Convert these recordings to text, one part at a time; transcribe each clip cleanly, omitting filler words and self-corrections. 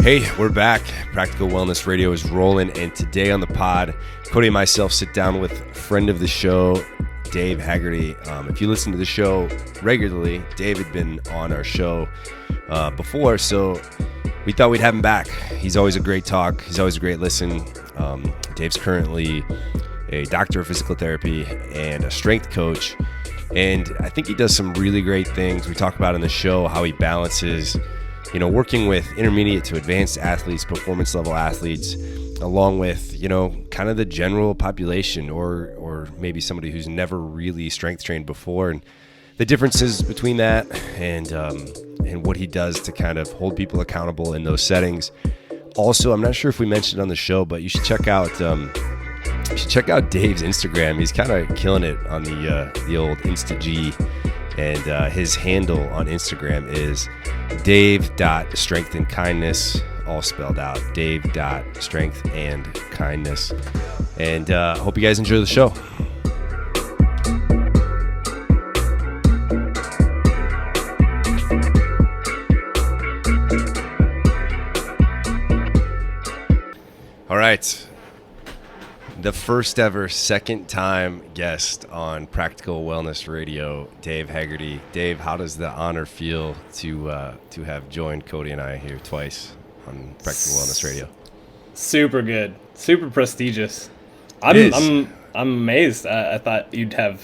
Hey, we're back. Practical Wellness Radio is rolling, and today on the pod, Cody and myself sit down with a friend of the show, Dave Haggerty. If you listen to the show regularly, Dave had been on our show before, so we thought we'd have him back. He's always a great talk. He's always a great listen. Dave's currently a doctor of physical therapy and a strength coach, and I think he does some really great things. We talk about in the show how he balances working with intermediate to advanced athletes, performance level athletes, along with, kind of the general population or maybe somebody who's never really strength trained before, and the differences between that and what he does to kind of hold people accountable in those settings. Also, I'm not sure if we mentioned it on the show, but you should check out Dave's Instagram. He's kind of killing it on the old Insta-G. And his handle on Instagram is dave.strengthandkindness, all spelled out, dave.strengthandkindness. And hope you guys enjoy the show. All right. The first ever second time guest on Practical Wellness Radio, Dave Haggerty. Dave, how does the honor feel to have joined Cody and I here twice on Practical Wellness Radio? Super good, super prestigious. I'm amazed. I thought you'd have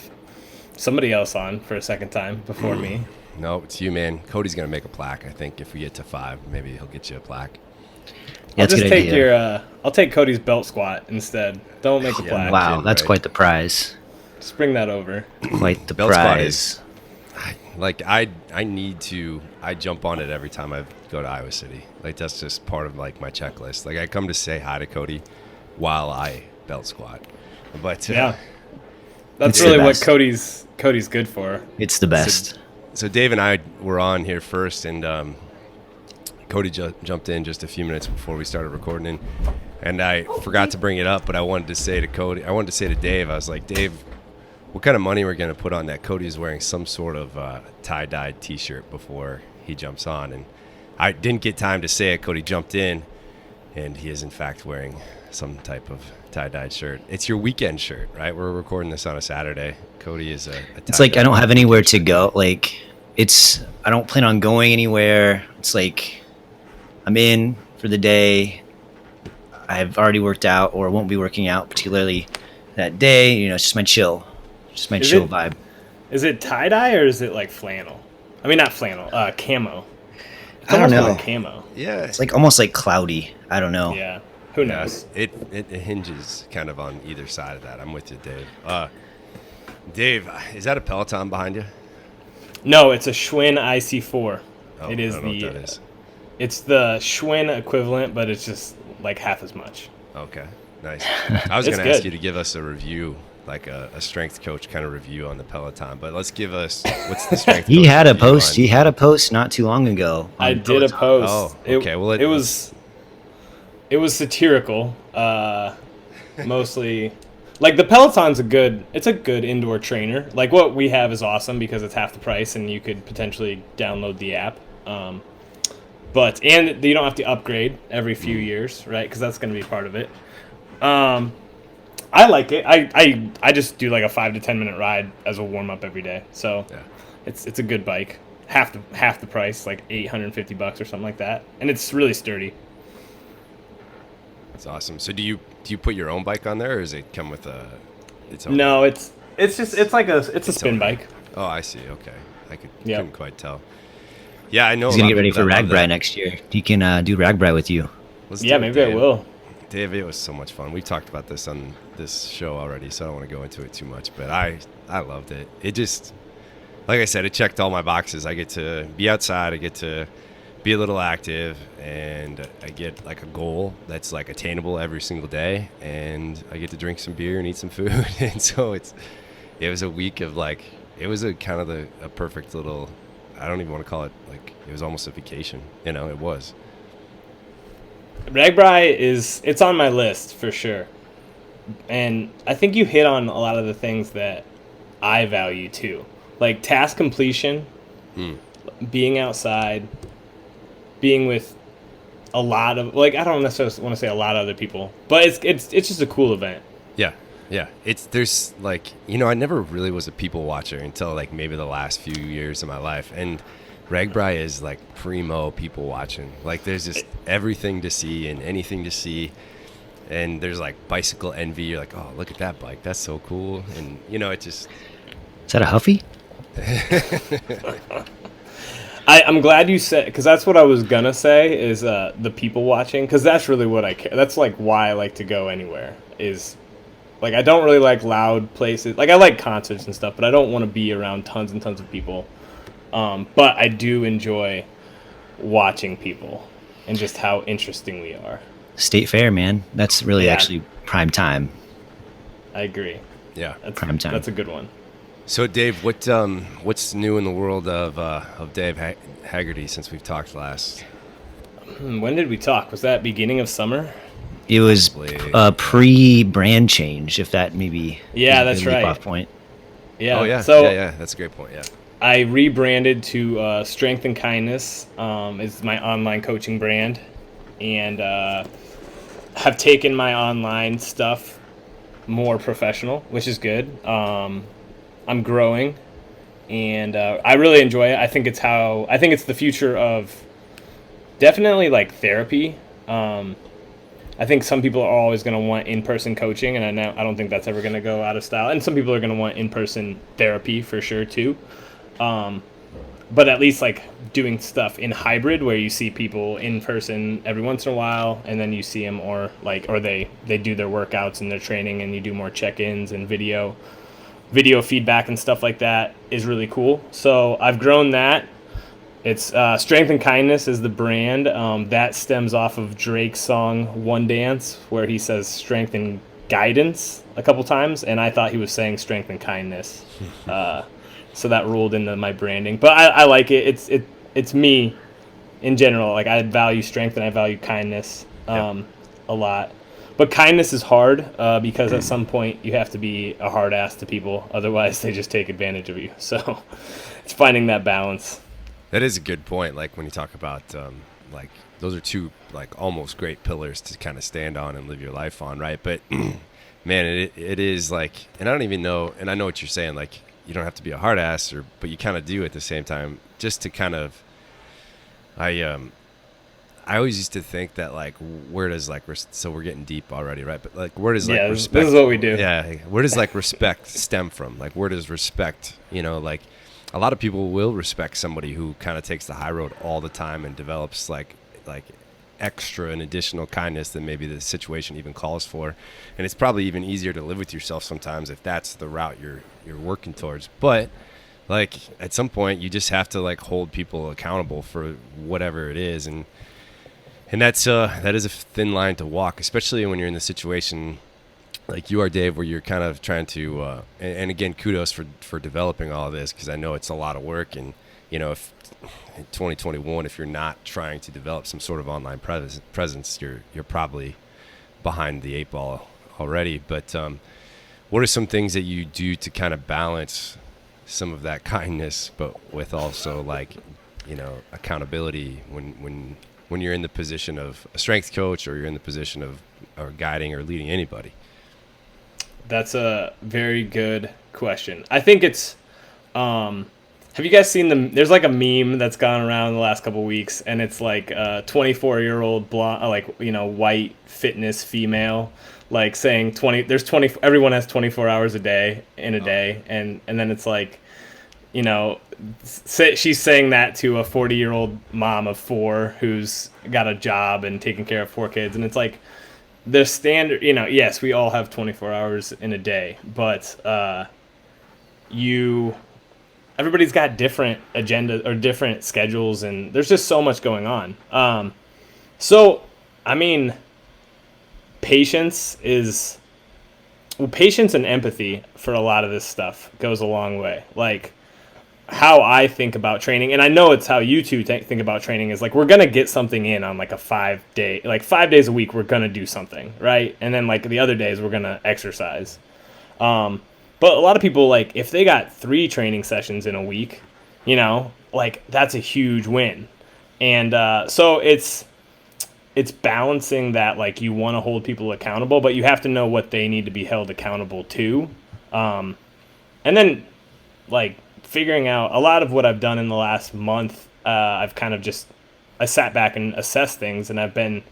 somebody else on for a second time before me. No, it's you, man. Cody's gonna make a plaque. I think if we get to 5, maybe he'll get you a plaque. Yeah, I'll take Cody's belt squat instead. Don't make a plaque. Wow, that's quite the prize. Just bring that over. Quite the belt prize. Squat is, I jump on it every time I go to Iowa City. Like, that's just part of my checklist. Like, I come to say hi to Cody while I belt squat. But yeah, that's really what Cody's good for. It's the best. So Dave and I were on here first, and Cody jumped in just a few minutes before we started recording, and I forgot to bring it up, but I wanted to say to Dave, I was like, Dave, what kind of money we're going to put on that? Cody's wearing some sort of tie-dyed t-shirt before he jumps on, and I didn't get time to say it. Cody jumped in, and he is in fact wearing some type of tie-dyed shirt. It's your weekend shirt, right? We're recording this on a Saturday. Cody is a It's like I don't have anywhere to go. Like, I don't plan on going anywhere. It's like I'm in for the day. I've already worked out or won't be working out particularly that day. It's just my chill vibe. Is it tie-dye or is it like flannel? I mean, not flannel, camo. It's I don't know. like camo. Yeah. It's like almost like cloudy. I don't know. Yeah. Who knows? It hinges kind of on either side of that. I'm with you, Dave. Dave, is that a Peloton behind you? No, it's a Schwinn IC4. Oh, it is I don't know what that is. It's the Schwinn equivalent, but it's just like half as much. Okay, nice. I was going to ask you to give us a review, like a strength coach kind of review on the Peloton, but let's give us what's the strength. He had a post not too long ago. I did a post. Oh, okay. It was satirical, mostly. Like, the Peloton's a good indoor trainer. Like, what we have is awesome because it's half the price and you could potentially download the app. And you don't have to upgrade every few years, right? Because that's going to be part of it. I like it. I just do like a 5 to 10 minute ride as a warm up every day. So yeah. It's a good bike. Half the price, like $850 or something like that, and it's really sturdy. That's awesome. So do you put your own bike on there, or does it come with its own? No, it's a spin bike. Oh, I see. Okay, couldn't quite tell. Yeah, I know. He's gonna get ready for RAGBRAI next year. He can do RAGBRAI with you. Maybe I will. Dave, it was so much fun. We talked about this on this show already, so I don't want to go into it too much. But I loved it. It just, like I said, it checked all my boxes. I get to be outside. I get to be a little active, and I get like a goal that's like attainable every single day, and I get to drink some beer and eat some food. And so it was a week of like, it was a kind of a perfect little, I don't even want to call it, like, it was almost a vacation. It was. RAGBRAI it's on my list for sure. And I think you hit on a lot of the things that I value too. Like task completion, being outside, being with a lot of, like, I don't necessarily want to say a lot of other people, but it's just a cool event. Yeah. Yeah. There's like, I never really was a people watcher until like maybe the last few years of my life. And Ragbri is like primo people watching. Like there's just everything to see and anything to see. And there's like bicycle envy. You're like, oh, look at that bike. That's so cool. And, it just. Is that a Huffy? I'm glad you said, because that's what I was gonna say is the people watching, because that's really what I care. That's like why I like to go anywhere. Is like I don't really like loud places. Like I like concerts and stuff, but I don't want to be around tons and tons of people. But I do enjoy watching people and just how interesting we are. State Fair, man. That's really actually prime time. I agree. Yeah, That's prime time. That's a good one. So Dave, what's new in the world of Dave Haggerty since we've talked last? When did we talk? Was that beginning of summer? It was a pre-brand change, if that maybe. Yeah, that's right. Off point. Yeah. Oh yeah. So yeah, that's a great point. Yeah. I rebranded to Strength and Kindness. Is my online coaching brand, and have taken my online stuff more professional, which is good. I'm growing, and I really enjoy it. I think it's the future of definitely like therapy. I think some people are always going to want in-person coaching, and I don't think that's ever going to go out of style. And some people are going to want in-person therapy for sure too. But at least like doing stuff in hybrid where you see people in person every once in a while, and then you see them or they do their workouts and their training, and you do more check-ins and video feedback and stuff like that is really cool. So I've grown that. It's Strength and Kindness is the brand. That stems off of Drake's song One Dance, where he says strength and guidance a couple times, and I thought he was saying strength and kindness. So that rolled into my branding. But I like it. It's me in general. Like I value strength and I value kindness a lot. But kindness is hard because at some point you have to be a hard ass to people. Otherwise, they just take advantage of you. So it's finding that balance. That is a good point. Like when you talk about like those are two like almost great pillars to kind of stand on and live your life on, right? But man, it is like, and I don't even know, and I know what you're saying. Like you don't have to be a hard ass, but you kind of do at the same time, just to kind of. I always used to think that like where does like so we're getting deep already, right? But like where does like respect? This is what we do. Yeah, where does like respect stem from? Like where does respect? Like a lot of people will respect somebody who kind of takes the high road all the time and develops like extra and additional kindness than maybe the situation even calls for, and it's probably even easier to live with yourself sometimes if that's the route you're working towards. But like at some point you just have to like hold people accountable for whatever it is, and that is a thin line to walk, especially when you're in the situation like you are, Dave, where you're kind of trying to and again, kudos for developing all of this, because I know it's a lot of work. And if in 2021, if you're not trying to develop some sort of online presence, you're probably behind the eight ball already. But what are some things that you do to kind of balance some of that kindness, but with also like accountability when you're in the position of a strength coach, or you're in the position of guiding or leading anybody? That's a very good question. I think it's have you guys seen there's like a meme that's gone around the last couple of weeks, and it's like a 24-year-old blonde, white fitness female, like saying everyone has 24 hours a day in a day, and then it's like, she's saying that to a 40-year-old mom of 4 who's got a job and taking care of 4 kids, and it's like the standard, yes, we all have 24 hours in a day, but everybody's got different agenda or different schedules, and there's just so much going on. So, I mean, patience and empathy for a lot of this stuff goes a long way. Like, how I think about training, and I know it's how you two think about training, is like we're going to get something in on like a 5 days a week, we're going to do something, right? And then like the other days we're going to exercise. But a lot of people, like if they got 3 training sessions in a week, like that's a huge win. And so it's balancing that, like, you want to hold people accountable, but you have to know what they need to be held accountable to. And then, like, figuring out a lot of what I've done in the last month, I've kind of just, I sat back and assessed things, and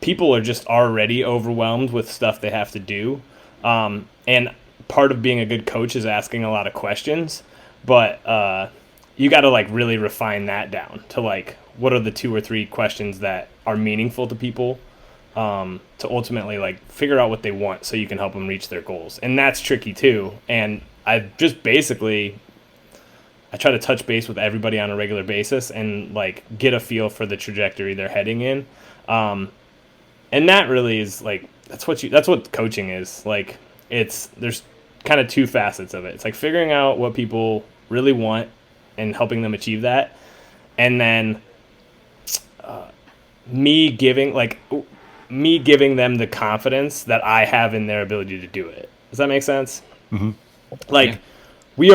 people are just already overwhelmed with stuff they have to do. And part of being a good coach is asking a lot of questions, but you got to, like, really refine that down to, like, what are the 2 or 3 questions that are meaningful to people, to ultimately, like, figure out what they want so you can help them reach their goals. And that's tricky too. And I try to touch base with everybody on a regular basis and, like, get a feel for the trajectory they're heading in. And that really is, like, that's what coaching is. Like, there's kind of 2 facets of it. It's like figuring out what people really want and helping them achieve that. And then me giving them the confidence that I have in their ability to do it. Does that make sense? Mm-hmm. Like, yeah. We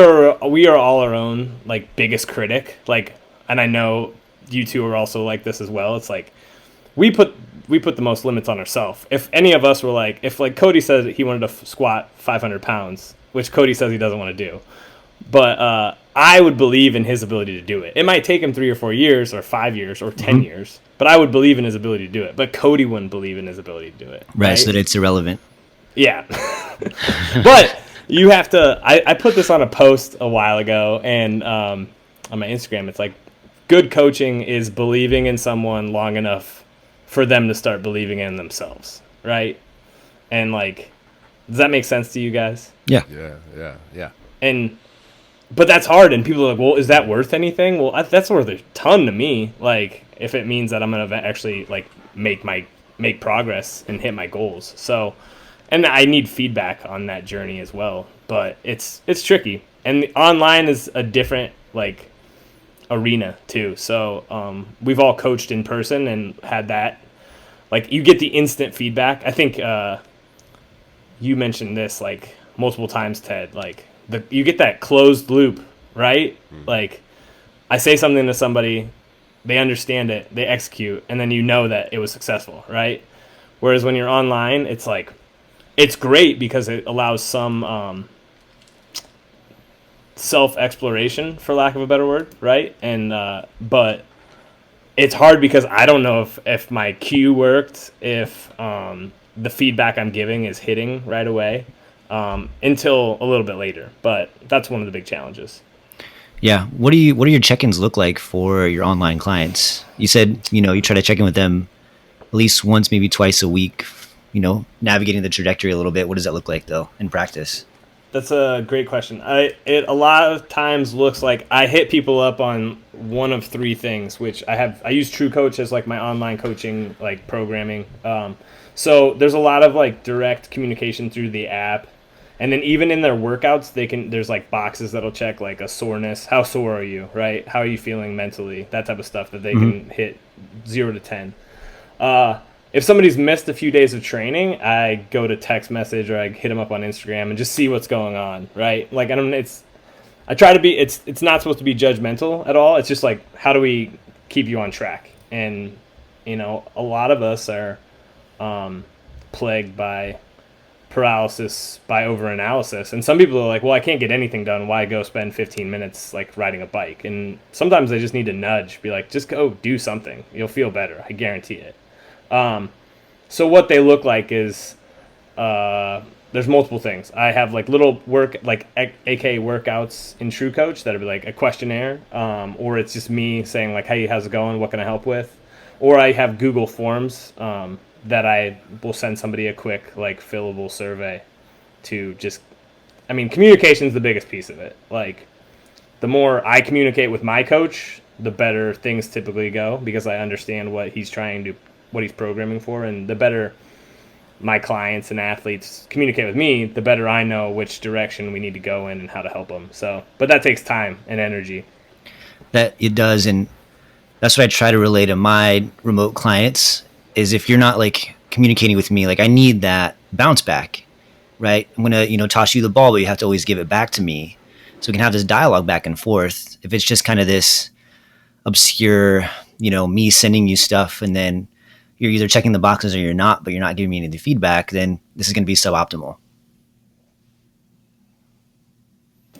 are all our own, like, biggest critic. Like, and I know you two are also like this as well. It's like we put the most limits on ourselves. If any of us were like, if, like, Cody said he wanted to squat 500 pounds, which Cody says he doesn't want to do, but I would believe in his ability to do it. It might take him 3 or 4 years or 5 years or 10 years, but I would believe in his ability to do it. But Cody wouldn't believe in his ability to do it. Right, so that it's irrelevant. Yeah. But you have to, I put this on a post a while ago, and on my Instagram, it's like, good coaching is believing in someone long enough for them to start believing in themselves, right? And, like, does that make sense to you guys? Yeah. Yeah. But that's hard, and people are like, well, is that worth anything? Well, that's worth a ton to me, like, if it means that I'm going to actually, like, make progress and hit my goals. So, and I need feedback on that journey as well, but it's tricky. And online is a different, like, arena too. So we've all coached in person and had that, like, you get the instant feedback. I think you mentioned this, like, multiple times, Ted, like, you get that closed loop, right? Like, I say something to somebody, they understand it, they execute, and then you know that it was successful, right? Whereas when you're online, it's like, it's great because it allows some self-exploration, for lack of a better word, right? And but it's hard because I don't know if my cue worked, if the feedback I'm giving is hitting right away, until a little bit later. But that's one of the big challenges. Yeah. What do your check-ins look like for your online clients? You said, you try to check in with them at least once, maybe twice a week, navigating the trajectory a little bit. What does that look like, though, in practice? That's a great question. It a lot of times looks like I hit people up on one of 3 things, which I use True Coach as, like, my online coaching, like, programming. So there's a lot of, like, direct communication through the app. And then even in their workouts, there's, like, boxes that'll check, like, a soreness. How sore are you, right? How are you feeling mentally? That type of stuff that they can hit 0 to 10. If somebody's missed a few days of training, I go to text message or I hit them up on Instagram and just see what's going on, right? Like, I try to be, it's not supposed to be judgmental at all. It's just like, how do we keep you on track? And, a lot of us are plagued by paralysis by overanalysis. And some people are like, well, I can't get anything done. Why go spend 15 minutes, like, riding a bike? And sometimes they just need to nudge, be like, just go do something. You'll feel better. I guarantee it. So what they look like is, there's multiple things. I have, like, little like AK workouts in True Coach that'll be like a questionnaire, or it's just me saying, like, hey, how's it going? What can I help with? Or I have Google Forms, that I will send somebody a quick, like, fillable survey to just, communication is the biggest piece of it. Like, the more I communicate with my coach, the better things typically go, because I understand what he's programming for, and the better my clients and athletes communicate with me, the better I know which direction we need to go in and how to help them. So, but that takes time and energy. That it does, and that's what I try to relay to my remote clients, is if you're not, like, communicating with me, like, I need that bounce back, right? I'm going to, toss you the ball, but you have to always give it back to me so we can have this dialogue back and forth. If it's just kind of this obscure, me sending you stuff and then you're either checking the boxes or you're not, but you're not giving me any of the feedback, then this is going to be suboptimal.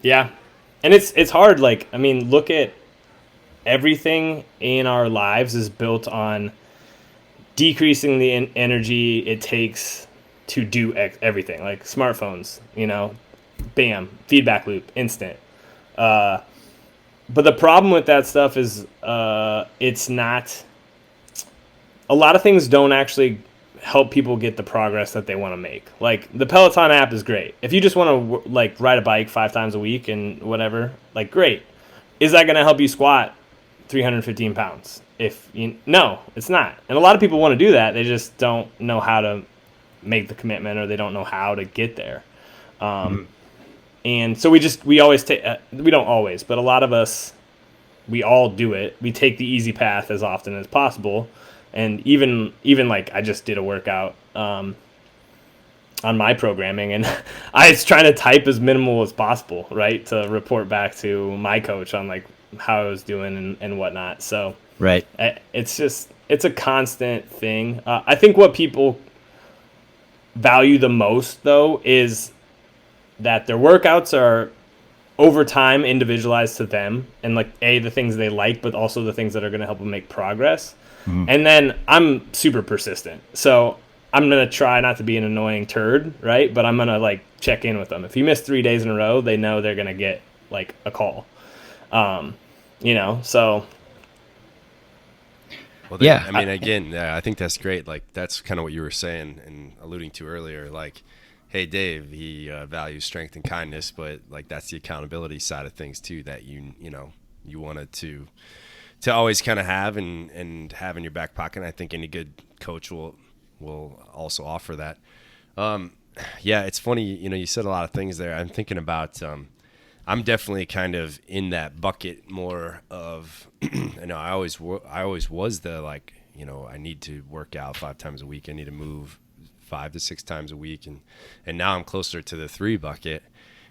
Yeah. And it's hard. Like, I mean, look at everything in our lives is built on decreasing the energy it takes to do everything. Like smartphones, bam, feedback loop, instant. But the problem with that stuff is it's not, a lot of things don't actually help people get the progress that they want to make. Like the Peloton app is great. If you just want to like ride a bike 5 times a week and whatever, like great. Is that going to help you squat 315 pounds? No, it's not. And a lot of people want to do that. They just don't know how to make the commitment, or they don't know how to get there. And so we always take, we don't always, but a lot of us, we all do it. We take the easy path as often as possible. And even like I just did a workout on my programming, and I was trying to type as minimal as possible, right, to report back to my coach on like how I was doing and whatnot. So right, it's a constant thing. I think what people value the most though is that their workouts are over time individualized to them, and like the things they like, but also the things that are going to help them make progress. And then I'm super persistent. So I'm going to try not to be an annoying turd, right? But I'm going to like check in with them. If you miss 3 days in a row, they know they're going to get like a call. So. Well, yeah. I mean, again, I think that's great. Like that's kind of what you were saying and alluding to earlier. Like, hey, Dave, he values strength and kindness, but like that's the accountability side of things too that you wanted to always kind of have and have in your back pocket. And I think any good coach will also offer that. Yeah, it's funny, you said a lot of things there. I'm thinking about, I'm definitely kind of in that bucket more of, I always was the like, I need to work out 5 times a week. I need to move 5 to 6 times a week. And now I'm closer to the 3 bucket.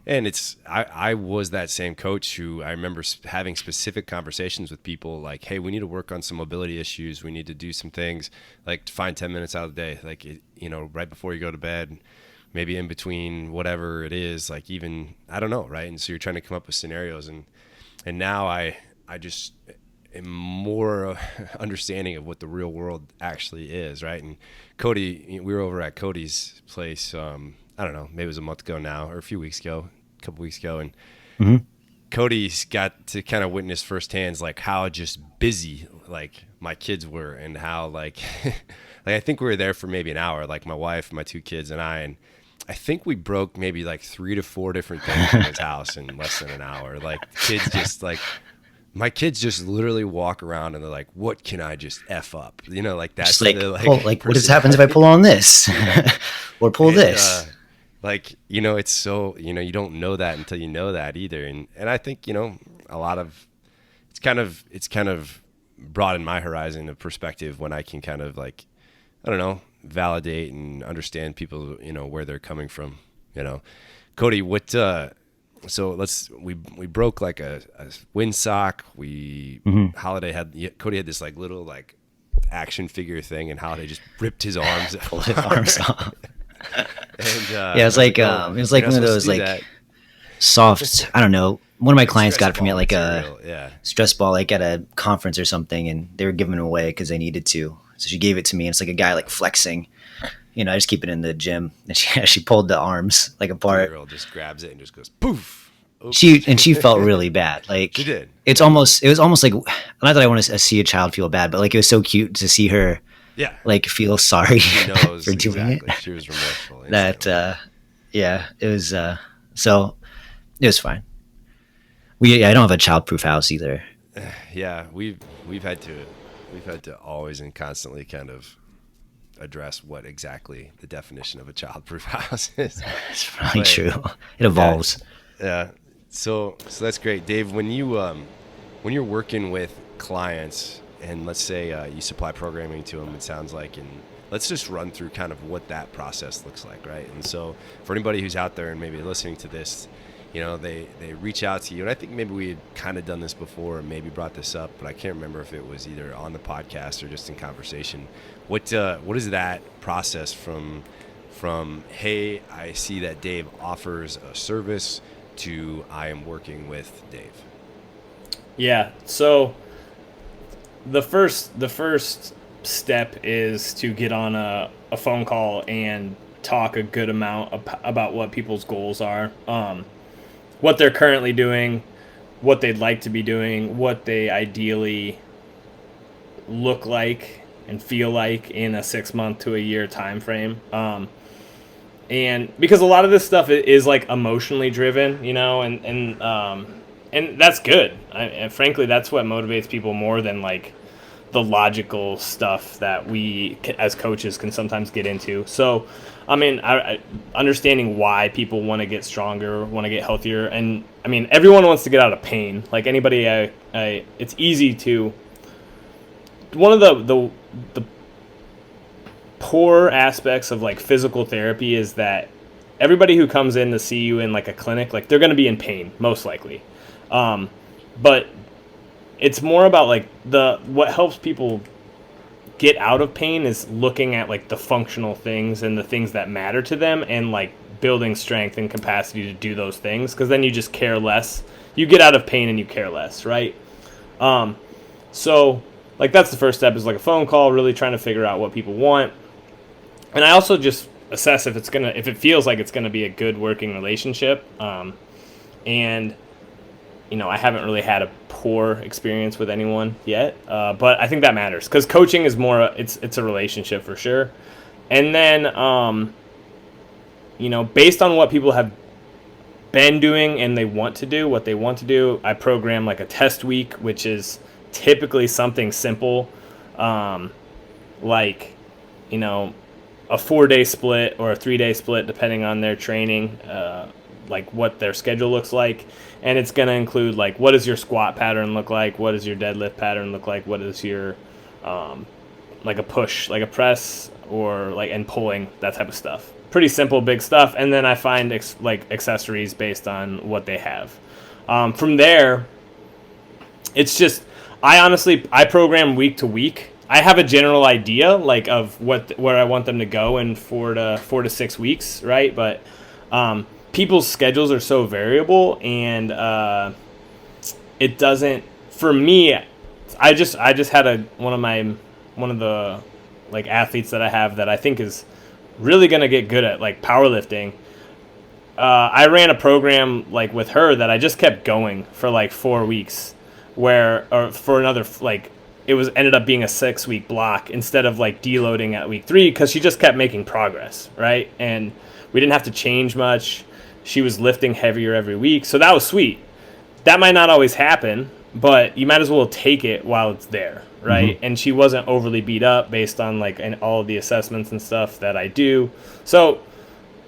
And I was that same coach who I remember having specific conversations with people like, hey, we need to work on some mobility issues. We need to do some things like to find 10 minutes out of the day, like, right before you go to bed, maybe in between whatever it is, like even, I don't know. Right. And so you're trying to come up with scenarios. And now I just am more understanding of what the real world actually is. Right. And Cody, we were over at Cody's place, I don't know, maybe it was a month ago now or a couple weeks ago. And Cody's got to kind of witness firsthand like how just busy like my kids were, and how like, like I think we were there for maybe an hour, like my wife, my 2 kids and I think we broke maybe like 3 to 4 different things in his house in less than an hour. Like kids just like, my kids just literally walk around and they're like, what can I just F up? Like that's like what happens if I pull on this or pull this? It's so, you don't know that until you know that either. And I think, a lot of, it's kind of broadened my horizon of perspective when I can kind of like, I don't know, validate and understand people, where they're coming from, Cody, what, so we broke like a windsock. Holiday Cody had this like little like action figure thing, and Holiday just ripped his arms off. And, yeah, it was like one of those like that. Soft. I don't know. One of my clients got it from me at like material, a stress ball, like at a conference or something, and they were giving it away because they needed to. So she gave it to me, and it's like a guy like flexing. I just keep it in the gym, and she pulled the arms like apart. The girl just grabs it and just goes poof. Oops. She felt really bad. Like she did. It was almost like, not that I want to see a child feel bad, but like it was so cute to see her. Yeah. Like feel sorry she knows for doing exactly. it. She was remorseful. That it was so it was fine. I don't have a child-proof house either. Yeah, we've had to always and constantly kind of address what exactly the definition of a child-proof house is. It's probably true. It evolves. Yeah. So that's great, Dave. When you're working with clients, and let's say you supply programming to them, it sounds like, and let's just run through kind of what that process looks like, right? And so for anybody who's out there and maybe listening to this, they reach out to you, and I think maybe we had kind of done this before, and maybe brought this up, but I can't remember if it was either on the podcast or just in conversation. What is that process from hey, I see that Dave offers a service to I am working with Dave? Yeah. So the first step is to get on a phone call and talk a good amount about what people's goals are, what they're currently doing, what they'd like to be doing, what they ideally look like and feel like in a 6 month to a year time frame. And because a lot of this stuff is like emotionally driven, and that's good. And frankly, that's what motivates people more than like the logical stuff that we as coaches can sometimes get into. So, I mean, I understanding why people want to get stronger, want to get healthier, and I mean, everyone wants to get out of pain. Like anybody, it's easy to. One of the poor aspects of like physical therapy is that everybody who comes in to see you in like a clinic, like they're going to be in pain most likely, but it's more about like what helps people get out of pain is looking at like the functional things and the things that matter to them, and like building strength and capacity to do those things, because then you just care less. You get out of pain and you care less, right? So like that's the first step, is like a phone call, really trying to figure out what people want. And I also just assess if it feels like it's gonna be a good working relationship. And I haven't really had a poor experience with anyone yet, but I think that matters, because coaching is more it's a relationship for sure. And then based on what people have been doing and what they want to do, I program like a test week, which is typically something simple, like a 4-day split or a 3-day split depending on their training, like what their schedule looks like. And it's going to include like, what does your squat pattern look like? What does your deadlift pattern look like? What is your like a push, like a press, or like and pulling, that type of stuff. Pretty simple, big stuff. And then I find like accessories based on what they have. From there, it's just I program week to week. I have a general idea like of where I want them to go in 4 to 6 weeks, right? But people's schedules are so variable, and it doesn't. For me, I just had one of the like athletes that I have that I think is really gonna get good at like powerlifting. I ran a program like with her that I just kept going for like 4 weeks, or for another like. It ended up being a 6-week block instead of like deloading at week 3, because she just kept making progress, right? And we didn't have to change much. She was lifting heavier every week, so that was sweet. That might not always happen, but you might as well take it while it's there, right? Mm-hmm. And she wasn't overly beat up based on like all of the assessments and stuff that I do. So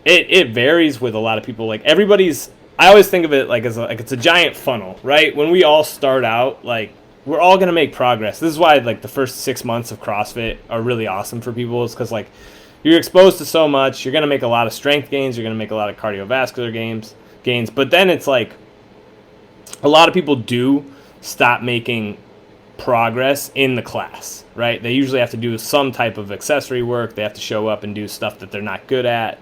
it varies with a lot of people. Like I always think of it like it's a giant funnel, right? When we all start out, like we're all going to make progress. This is why like the first 6 months of CrossFit are really awesome for people, is because like you're exposed to so much. You're going to make a lot of strength gains. You're going to make a lot of cardiovascular gains. But then it's like a lot of people do stop making progress in the class, right? They usually have to do some type of accessory work. They have to show up and do stuff that they're not good at.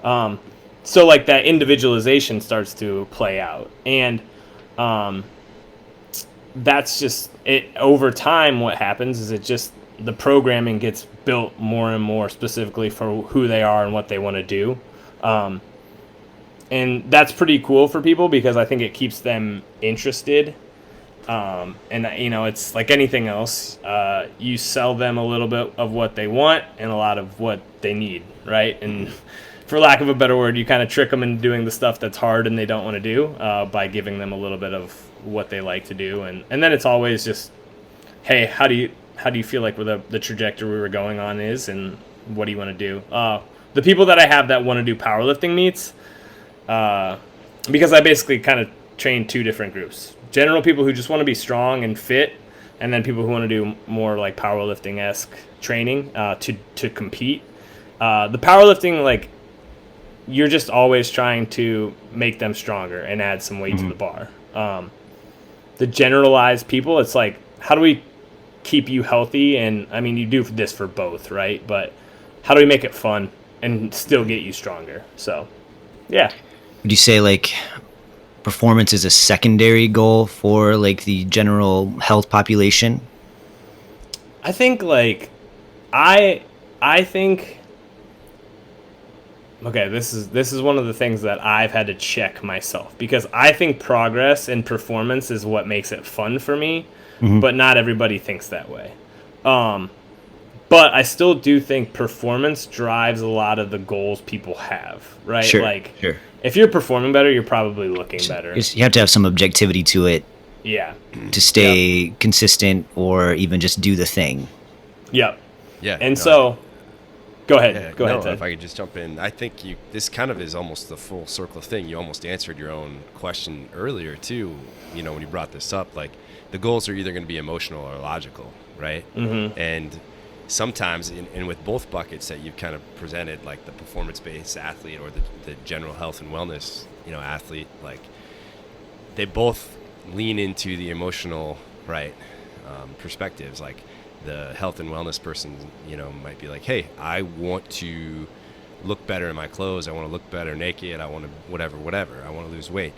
So like that individualization starts to play out. And that's just it. Over time, what happens is the programming gets built more and more specifically for who they are and what they want to do. And that's pretty cool for people, because I think it keeps them interested. And it's like anything else. You sell them a little bit of what they want and a lot of what they need, right? And for lack of a better word, you kind of trick them into doing the stuff that's hard and they don't want to do, by giving them a little bit of what they like to do. And then it's always just, hey, how do you feel like where the trajectory we were going on is, and what do you want to do? The people that I have that want to do powerlifting meets, because I basically kind of train 2 different groups. General people who just want to be strong and fit, and then people who want to do more like powerlifting-esque training to compete. The powerlifting, like, you're just always trying to make them stronger and add some weight to the bar. The generalized people, it's like, how do we keep you healthy? And I mean, you do this for both, right? But how do we make it fun and still get you stronger? So, yeah. Would you say like performance is a secondary goal for like the general health population? I think like I think okay, this is one of the things that I've had to check myself, because I think progress and performance is what makes it fun for me, but not everybody thinks that way. But I still do think performance drives a lot of the goals people have, right? Sure, like, sure. If you're performing better, you're probably looking better. You have to have some objectivity to it. Yeah. To stay consistent or even just do the thing. Yep. Yeah. And so, go ahead. Yeah, go ahead, Ted. If I could just jump in, I think this kind of is almost the full circle thing. You almost answered your own question earlier too. You know, when you brought this up, like the goals are either going to be emotional or logical, right? Mm-hmm. And sometimes, and with both buckets that you've kind of presented, like the performance-based athlete or the general health and wellness, athlete, like they both lean into the emotional, right, perspectives. Like the health and wellness person, might be like, hey, I want to look better in my clothes. I want to look better naked. I want to whatever. I want to lose weight.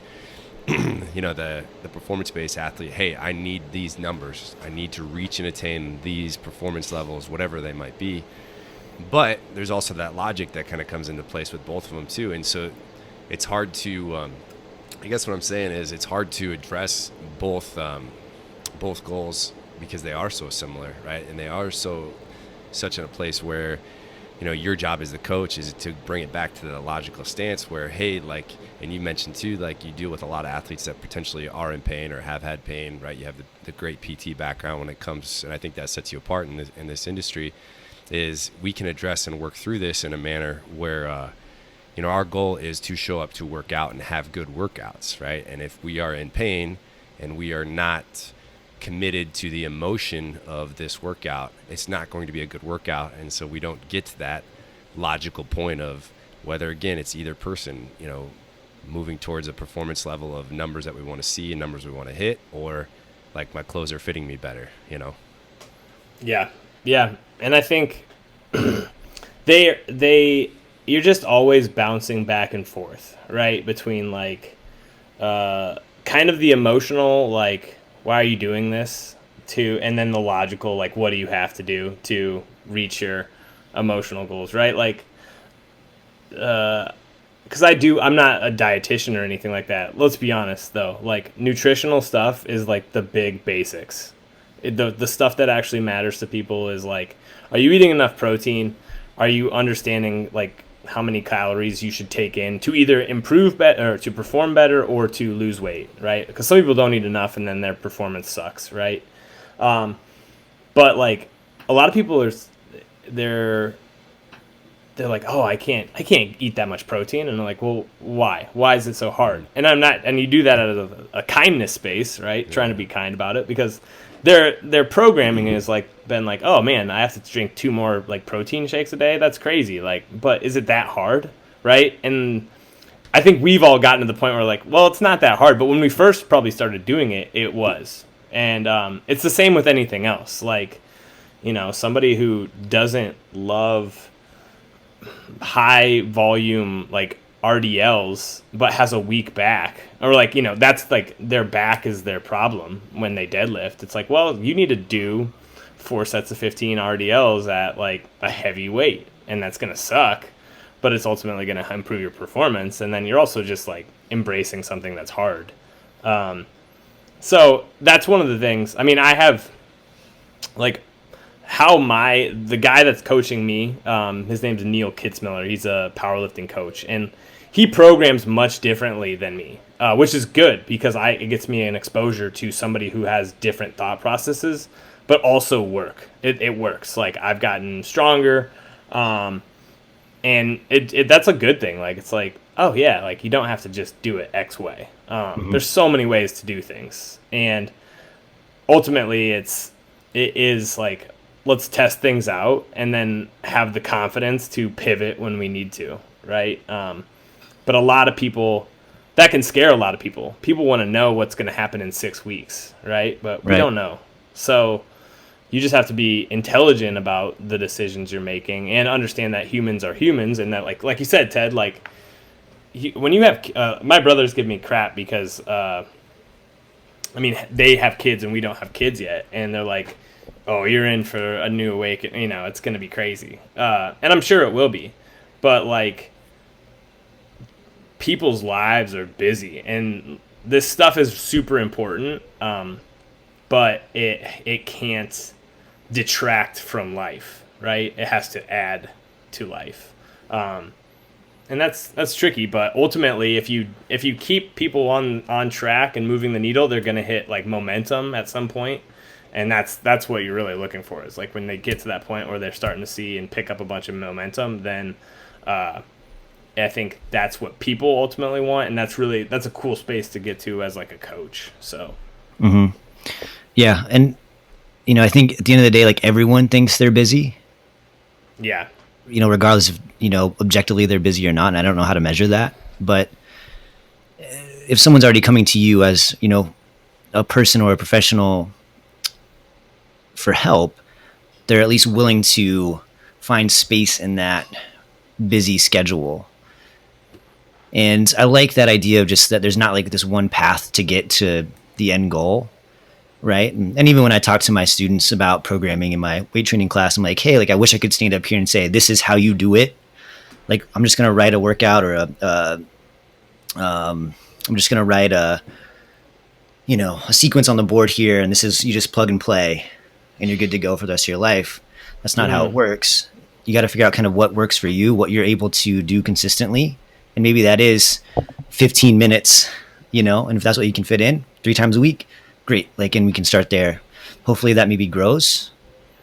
The performance-based athlete, hey, I need these numbers. I need to reach and attain these performance levels, whatever they might be. But there's also that logic that kind of comes into place with both of them too. And so it's hard to, I guess what I'm saying is it's hard to address both goals because they are so similar, right? And they are such in a place where, your job as the coach is to bring it back to the logical stance where, hey, like, and you mentioned too, like you deal with a lot of athletes that potentially are in pain or have had pain, right? You have the great PT background when it comes, and I think that sets you apart in this industry, is we can address and work through this in a manner where, our goal is to show up to work out and have good workouts, right? And if we are in pain and we are not committed to the emotion of this workout, it's not going to be a good workout. And so we don't get to that logical point of whether, again, it's either person, moving towards a performance level of numbers that we want to see and numbers we want to hit, or like my clothes are fitting me better, Yeah. And I think you're just always bouncing back and forth, right? Between like kind of the emotional, like, why are you doing this, and then the logical, like, what do you have to do to reach your emotional goals, right? Like, because I'm not a dietitian or anything like that. Let's be honest, though. Like, nutritional stuff is like the big basics. The stuff that actually matters to people is like, are you eating enough protein? Are you understanding like how many calories you should take in to either improve better, or to perform better, or to lose weight, right? Because some people don't eat enough and then their performance sucks, right? But like a lot of people they're like, oh, I can't eat that much protein, and I'm like, well, why? Why is it so hard? And I'm not, and you do that out of a kindness space, right? Yeah. Trying to be kind about it, because their programming is like been like, oh man, I have to drink 2 more like protein shakes a day. That's crazy. Like, but is it that hard, right? And I think we've all gotten to the point where like, well, it's not that hard. But when we first probably started doing it, it was. And it's the same with anything else. Like, somebody who doesn't love high volume like RDLs but has a weak back, or like, that's like their back is their problem when they deadlift. It's like, well, you need to do 4 sets of 15 RDLs at like a heavy weight, and that's going to suck, but it's ultimately going to improve your performance. And then you're also just like embracing something that's hard. So that's one of the things. I mean, I have like the guy that's coaching me, his name's Neil Kitzmiller. He's a powerlifting coach, and he programs much differently than me, which is good because it gets me an exposure to somebody who has different thought processes, but also work. It works. Like, I've gotten stronger, and that's a good thing. Like, it's like, oh yeah, like you don't have to just do it X way. There's so many ways to do things, and ultimately it is like, let's test things out and then have the confidence to pivot when we need to, right? But a lot of people, that can scare a lot of people. People want to know what's going to happen in 6 weeks, right? But we don't know. So you just have to be intelligent about the decisions you're making and understand that humans are humans, and that like you said, Ted, like when you have my brothers give me crap because I mean, they have kids and we don't have kids yet, and they're like, "Oh, you're in for a new awakening. You know, it's going to be crazy," and I'm sure it will be. But like, people's lives are busy, and this stuff is super important. But it can't detract from life, right? It has to add to life, and that's tricky. But ultimately, if you keep people on track and moving the needle, they're gonna hit like momentum at some point, and that's what you're really looking for. Is like when they get to that point where they're starting to see and pick up a bunch of momentum, then I think that's what people ultimately want, and that's a cool space to get to as like a coach. So. Mm-hmm. Yeah, and I think at the end of the day, like everyone thinks they're busy. Yeah. Regardless of objectively they're busy or not, and I don't know how to measure that. But if someone's already coming to you as a person or a professional for help, they're at least willing to find space in that busy schedule. And I like that idea of just that there's not like this one path to get to the end goal. Right. And even when I talk to my students about programming in my weight training class, I'm like, hey, like, I wish I could stand up here and say, this is how you do it. Like, I'm just going to write a workout or I'm just going to write a sequence on the board here. And this is, you just plug and play and you're good to go for the rest of your life. That's not how it works. You got to figure out kind of what works for you, what you're able to do consistently. And maybe that is 15 minutes, and if that's what you can fit in 3 times a week, great. Like, and we can start there. Hopefully that maybe grows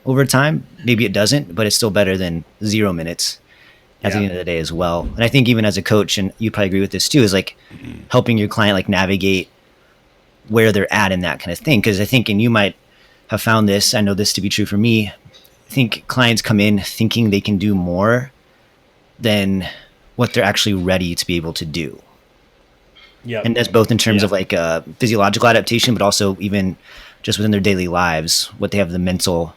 over time. Maybe it doesn't, but it's still better than 0 minutes at the end of the day as well. And I think even as a coach, and you probably agree with this too, is like helping your client like navigate where they're at in that kind of thing. Because I think, and you might have found this, I know this to be true for me, I think clients come in thinking they can do more than what they're actually ready to be able to do. Yeah, and that's both in terms of like physiological adaptation, but also even just within their daily lives, what they have the mental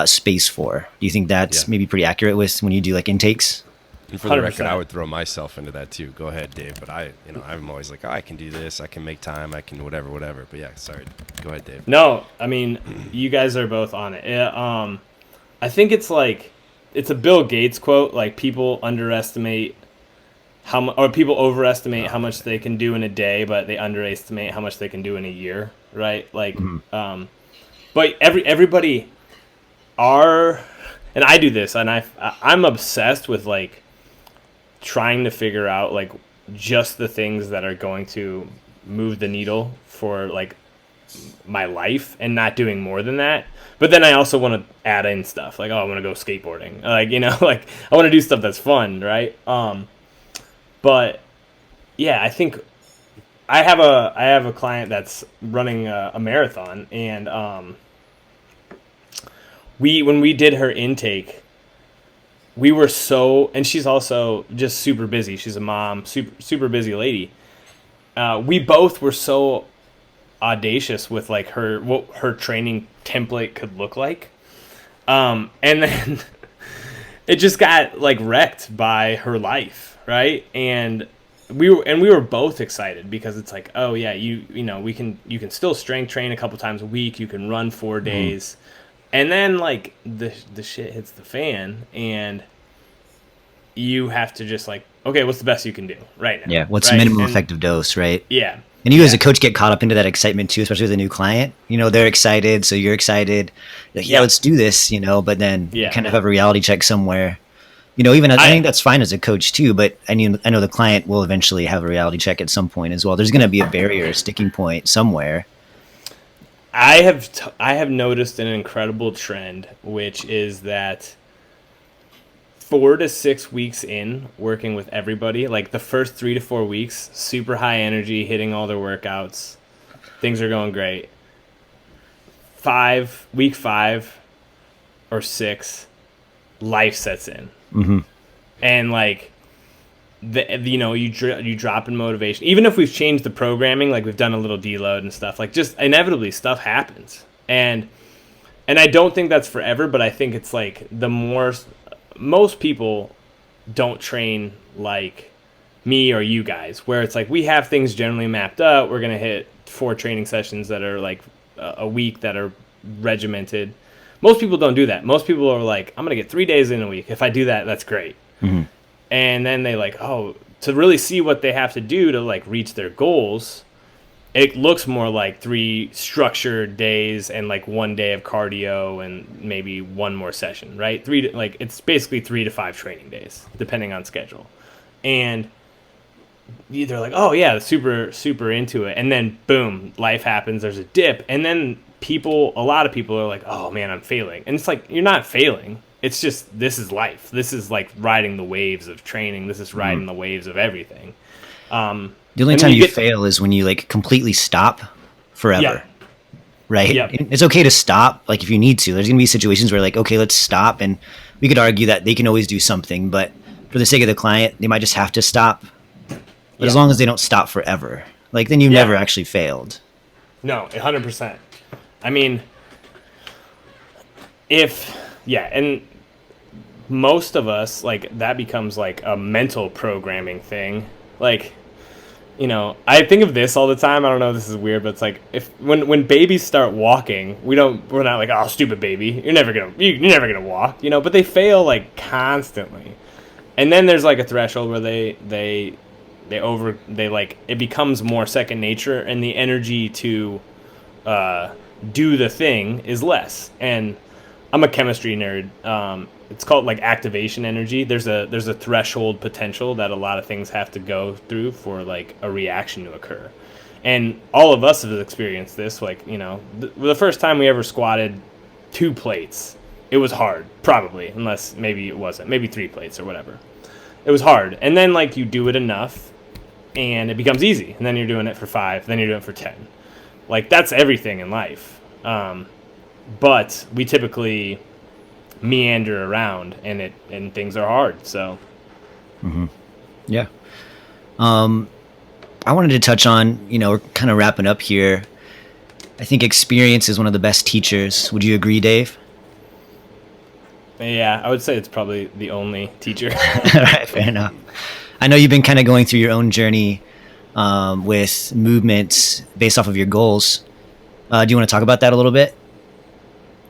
space for. Do you think that's maybe pretty accurate with when you do like intakes? And for the 100%. Record, I would throw myself into that too. Go ahead, Dave. But I'm always like, I can do this. I can make time. I can whatever. But yeah, sorry. Go ahead, Dave. No, I mean, you guys are both on it. I think it's a Bill Gates quote. Like, people underestimate people overestimate how much they can do in a day, but they underestimate how much they can do in a year, right? Like, but everybody and I do this, and I'm obsessed with like trying to figure out like just the things that are going to move the needle for like my life, and not doing more than that. But then I also want to add in stuff like, I want to go skateboarding, like like I want to do stuff that's fun, right? But yeah, I think I have a client that's running a marathon, and when we did her intake, we were and she's also just super busy. She's a mom, super busy lady. We both were so audacious with like what her training template could look like, and then it just got like wrecked by her life. Right. And we were both excited because it's like, oh yeah, you can still strength train a couple times a week. You can run 4 days, and then like the shit hits the fan, and you have to just like, okay, what's the best you can do right now? Yeah. What's the minimum effective dose? Right. Yeah. And you as a coach get caught up into that excitement too, especially with a new client. They're excited, so you're excited. Like, yeah, let's do this. But then you kind of have a reality check somewhere. Even I think that's fine as a coach too, but I know the client will eventually have a reality check at some point as well. There's going to be a barrier, a sticking point somewhere. I have noticed an incredible trend, which is that 4 to 6 weeks in working with everybody, like the first 3 to 4 weeks, super high energy, hitting all their workouts, things are going great. Week 5 or 6, life sets in. Mm-hmm. And like you drop in motivation. Even if we've changed the programming, like we've done a little deload and stuff, like just inevitably stuff happens. And I don't think that's forever, but I think it's like most people don't train like me or you guys, where it's like we have things generally mapped out. We're going to hit 4 training sessions that are like a week that are regimented. Most people don't do that. Most people are like, I'm going to get 3 days in a week. If I do that, that's great. Mm-hmm. And then they like, to really see what they have to do to like reach their goals, it looks more like 3 structured days and like 1 day of cardio and maybe 1 more session, right? It's basically 3 to 5 training days, depending on schedule. And they're like, oh yeah, super, super into it. And then boom, life happens. There's a dip. And then a lot of people are like, oh man, I'm failing. And it's like, you're not failing. It's just, this is life. This is like riding the waves of training. This is riding the waves of everything. The only time you fail is when you like completely stop forever. Yeah. Right? Yeah. It's okay to stop, like if you need to. There's going to be situations where like, okay, let's stop. And we could argue that they can always do something, but for the sake of the client, they might just have to stop. But as long as they don't stop forever, like then you've never actually failed. No, 100%. I mean, and most of us, like, that becomes like a mental programming thing. Like, I think of this all the time. I don't know if this is weird, but it's like when babies start walking, we're not like, oh, stupid baby, you're never gonna walk, but they fail like constantly. And then there's like a threshold where they it becomes more second nature, and the energy to do the thing is less. And I'm a chemistry nerd. It's called like activation energy. There's a threshold potential that a lot of things have to go through for like a reaction to occur. And all of us have experienced this. Like, the first time we ever squatted 2 plates, it was hard, probably, unless maybe it wasn't, maybe 3 plates or whatever. It was hard. And then like you do it enough and it becomes easy. And then you're doing it for 5, then you're doing it for 10. Like, that's everything in life. But we typically meander around and things are hard. So yeah. I wanted to touch on, we're kind of wrapping up here. I think experience is one of the best teachers. Would you agree, Dave? Yeah, I would say it's probably the only teacher. All right, fair enough. I know you've been kind of going through your own journey with movements based off of your goals. Do you want to talk about that a little bit?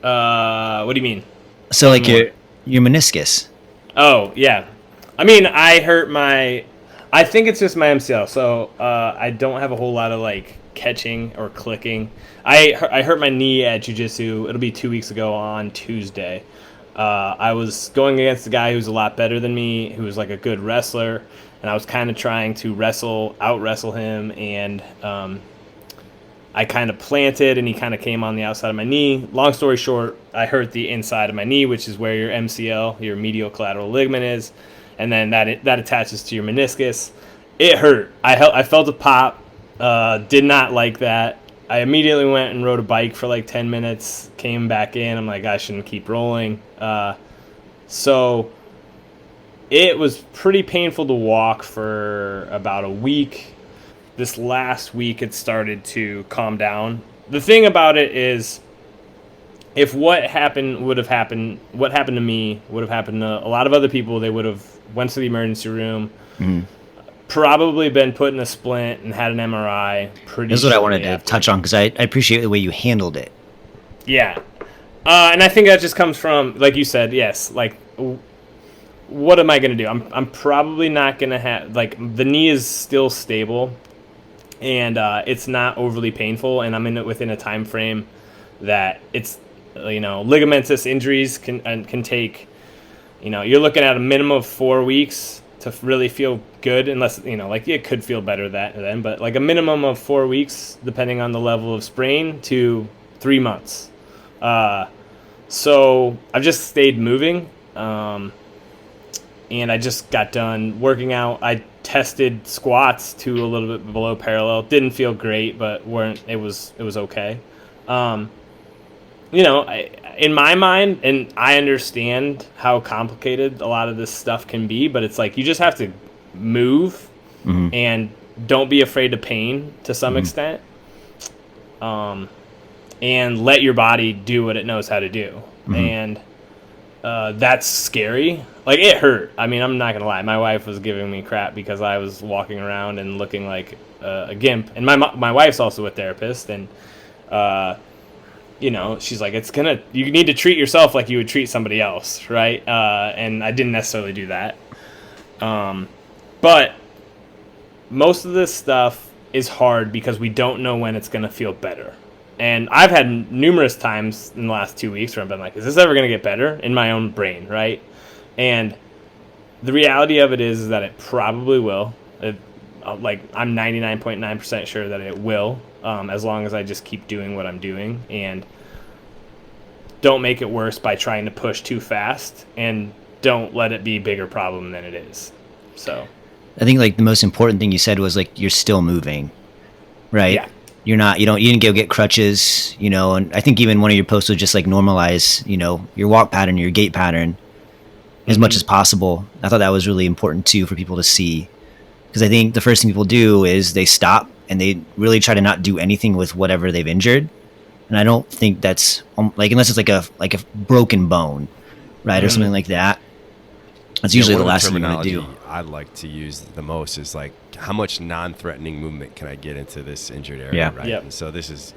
What do you mean? So like your meniscus. Oh, yeah. I mean, I think it's just my MCL. So I don't have a whole lot of like catching or clicking. I hurt my knee at jiu-jitsu. It'll be 2 weeks ago on Tuesday. I was going against a guy who's a lot better than me, who was like a good wrestler, and I was kind of trying to out wrestle him, and I kind of planted, and he kind of came on the outside of my knee. Long story short, I hurt the inside of my knee, which is where your MCL, your medial collateral ligament, is, and then that attaches to your meniscus. It hurt. I felt a pop. Did not like that. I immediately went and rode a bike for like 10 minutes, came back in. I'm like, I shouldn't keep rolling. So it was pretty painful to walk for about a week. This last week, it started to calm down. The thing about it is, if what happened to me would have happened to a lot of other people, they would have went to the emergency room, probably been put in a splint and had an MRI. That's what I wanted to touch on, because I appreciate the way you handled it. Yeah. And I think that just comes from, like you said, yes, like, what am I going to do? I'm probably not going to have, like, the knee is still stable, and it's not overly painful, and I'm within a time frame that it's, ligamentous injuries can take, you're looking at a minimum of 4 weeks to really feel good, unless, like, it could feel better then, but like a minimum of 4 weeks, depending on the level of sprain, to 3 months. So I've just stayed moving, and I just got done working out. I tested squats to a little bit below parallel. Didn't feel great, but it was okay. In my mind, and I understand how complicated a lot of this stuff can be, but it's like you just have to move and don't be afraid of pain to some extent. And let your body do what it knows how to do. And that's scary. Like, it hurt. I mean, I'm not going to lie. My wife was giving me crap because I was walking around and looking like a gimp. And my wife's also a therapist. And, she's like, you need to treat yourself like you would treat somebody else, right? And I didn't necessarily do that. But most of this stuff is hard because we don't know when it's going to feel better. And I've had numerous times in the last 2 weeks where I've been like, is this ever going to get better in my own brain, right? And the reality of it is that it probably will. I'm 99.9% sure that it will, as long as I just keep doing what I'm doing and don't make it worse by trying to push too fast, and don't let it be a bigger problem than it is. So I think like the most important thing you said was like you're still moving, right? Yeah. You didn't go get crutches, and I think even one of your posts was just like normalize, your walk pattern, your gait pattern as much as possible. I thought that was really important too for people to see, because I think the first thing people do is they stop and they really try to not do anything with whatever they've injured. And I don't think that's unless it's like a broken bone, right? Or something like that. That's usually the last thing you want to do. I like to use the most is like, how much non-threatening movement can I get into this injured area, right? Yep. And so this is,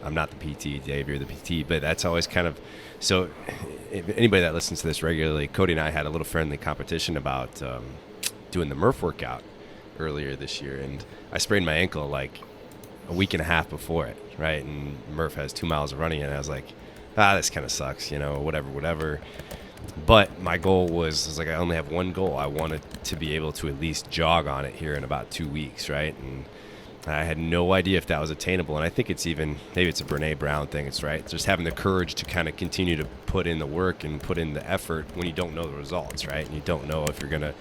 I'm not the PT, Dave, you're the PT, but that's always kind of, so if anybody that listens to this regularly, Cody and I had a little friendly competition about doing the Murph workout earlier this year, and I sprained my ankle like a week and a half before it, right? And Murph has 2 miles of running, and I was like, this kind of sucks, whatever. But my goal was like, I only have one goal. I wanted to be able to at least jog on it here in about 2 weeks, right? And I had no idea if that was attainable. And I think maybe it's a Brene Brown thing. It's right. Just having the courage to kind of continue to put in the work and put in the effort when you don't know the results, right? And you don't know if you're going to,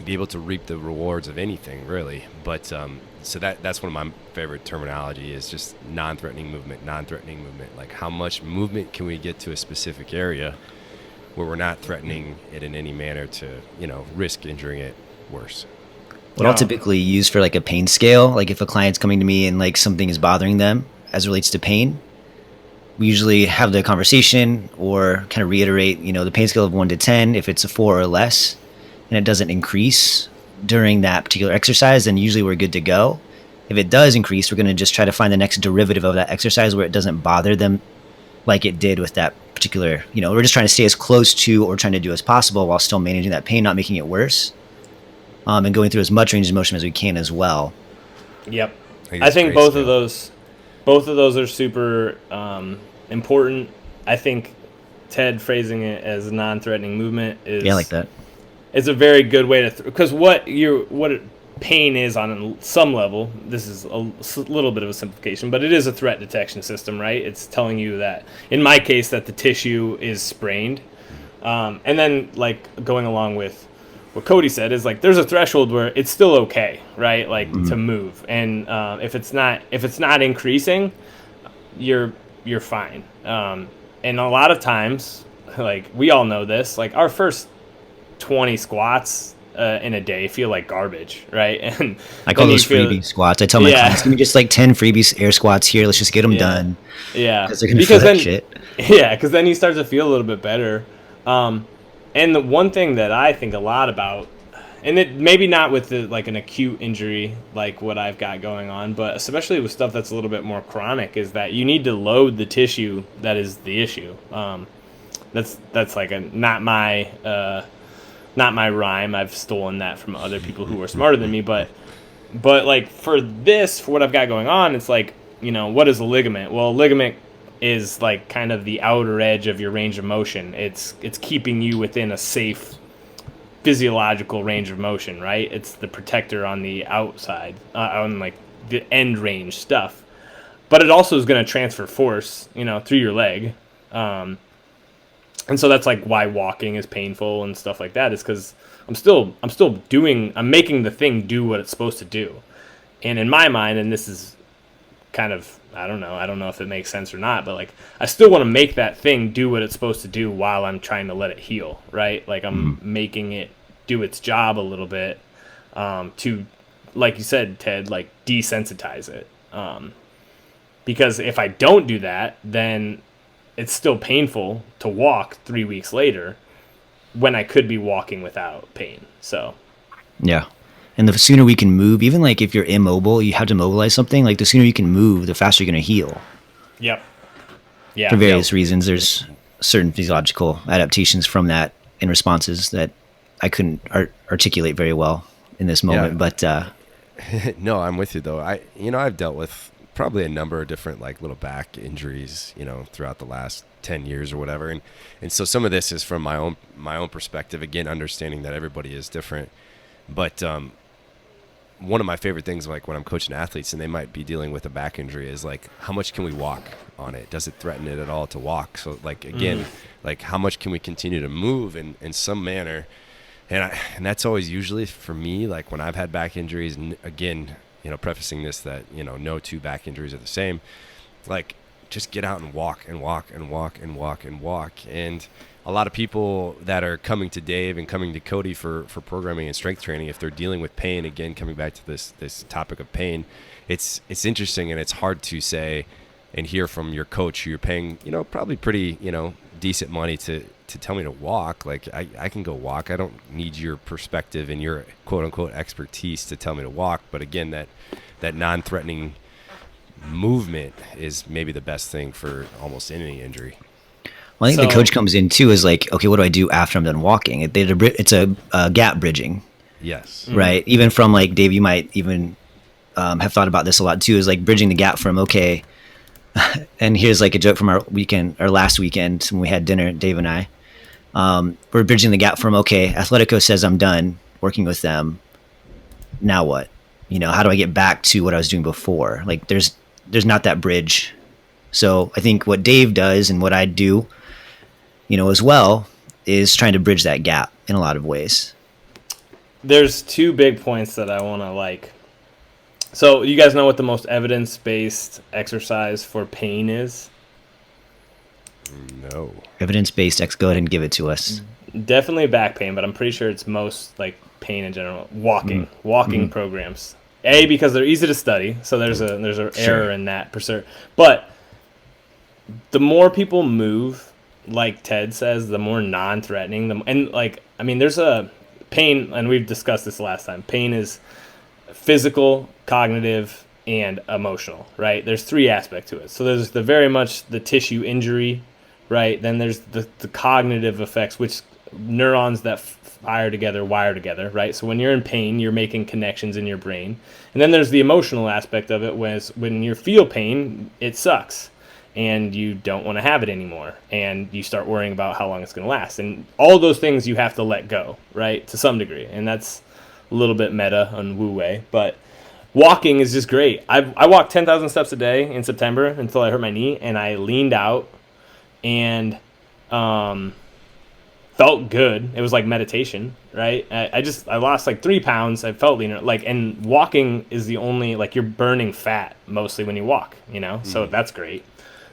be able to reap the rewards of anything, really. But so that's one of my favorite terminology is just non-threatening movement. Like, how much movement can we get to a specific area where we're not threatening it in any manner to, risk injuring it worse. What I'll typically use for like a pain scale, like if a client's coming to me and like something is bothering them as relates to pain, we usually have the conversation or kind of reiterate, the pain scale of 1 to 10, if it's a 4 or less, and it doesn't increase during that particular exercise, then usually we're good to go. If it does increase, we're going to just try to find the next derivative of that exercise where it doesn't bother them like it did with that particular, we're just trying to stay as close to or trying to do as possible while still managing that pain, not making it worse, and going through as much range of motion as we can as well. Yep. I think both of those are super important. I think Ted phrasing it as non-threatening movement is... Yeah, I like that. It's a very good way to, because what pain is on some level, this is a little bit of a simplification, but it is a threat detection system, right? It's telling you that, in my case, that the tissue is sprained. And then, like, going along with what Cody said is, like, there's a threshold where it's still okay, right? Like, to move. And if it's not increasing, you're fine. And a lot of times, like, we all know this, like, our first 20 squats in a day feel like garbage, right? And I call those freebie squats. I tell my clients, give me just like 10 freebies air squats here. Let's just get them done. Yeah, because they're gonna feel that shit. Yeah, because then you start to feel a little bit better. And the one thing that I think a lot about, and it maybe not with like an acute injury like what I've got going on, but especially with stuff that's a little bit more chronic, is that you need to load the tissue that is the issue. That's like not my rhyme. I've stolen that from other people who are smarter than me. But like for what I've got going on, it's like, what is a ligament? Well, a ligament is like kind of the outer edge of your range of motion. It's keeping you within a safe physiological range of motion, right? It's the protector on the outside, on like the end range stuff. But it also is going to transfer force, through your leg. And so that's like why walking is painful and stuff like that, is because I'm making the thing do what it's supposed to do. And in my mind, and this is kind of, I don't know if it makes sense or not, but like, I still want to make that thing do what it's supposed to do while I'm trying to let it heal, right? Like I'm making it do its job a little bit to, like you said, Ted, like desensitize it. Because if I don't do that, then it's still painful to walk 3 weeks later when I could be walking without pain. So, Yeah. And the sooner we can move, even like if you're immobile, you have to mobilize something, like the sooner you can move, the faster you're going to heal. yep. Yeah. For various reasons, there's certain physiological adaptations from that and responses that I couldn't articulate very well in this moment. Yeah. But No, I'm with you though. I've dealt with probably a number of different like little back injuries, throughout the last 10 years or whatever. And so some of this is from my own perspective, again, understanding that everybody is different. But one of my favorite things, like when I'm coaching athletes and they might be dealing with a back injury, is like, how much can we walk on it? Does it threaten it at all to walk? So like, again, like how much can we continue to move in some manner? And that's always usually for me, like when I've had back injuries, and again, prefacing this that, no two back injuries are the same, like just get out and walk and walk and walk and walk and walk. And a lot of people that are coming to Dave and coming to Cody for programming and strength training, if they're dealing with pain, again, coming back to this topic of pain, it's interesting and it's hard to say and hear from your coach who you're paying, probably pretty, decent money to tell me to walk. Like I can go walk. I don't need your perspective and your quote unquote expertise to tell me to walk. But again, that non-threatening movement is maybe the best thing for almost any injury. Well, I think the coach comes in too is like, okay, what do I do after I'm done walking? It's a gap bridging. Yes. Right. Even from like Dave, you might even have thought about this a lot too, is like bridging the gap from, okay, and here's like a joke from our last weekend when we had dinner, Dave and I. We're bridging the gap from, okay, Athletico says I'm done working with them. Now what? How do I get back to what I was doing before? Like there's not that bridge. So I think what Dave does and what I do, as well, is trying to bridge that gap in a lot of ways. There's two big points that I want to So you guys know what the most evidence-based exercise for pain is? No. Evidence-based, go ahead and give it to us. Definitely back pain, but I'm pretty sure it's most like pain in general. Walking programs. Because they're easy to study, so there's an error in that per se. But the more people move, like Ted says, the more non-threatening. There's a pain, and we've discussed this last time. Pain is physical, cognitive, and emotional, right? There's three aspects to it. So there's very much the tissue injury, right? Then there's the cognitive effects, which neurons that fire together, wire together, right? So when you're in pain, you're making connections in your brain. And then there's the emotional aspect of it, when you feel pain, it sucks. And you don't want to have it anymore. And you start worrying about how long it's going to last. And all those things you have to let go, right? To some degree. And that's a little bit meta on Wu Wei. But walking is just great. I walked 10,000 steps a day in September until I hurt my knee. And I leaned out and felt good. It was like meditation, right? I lost like 3 pounds. I felt leaner. And walking is the only, you're burning fat mostly when you walk, So that's great.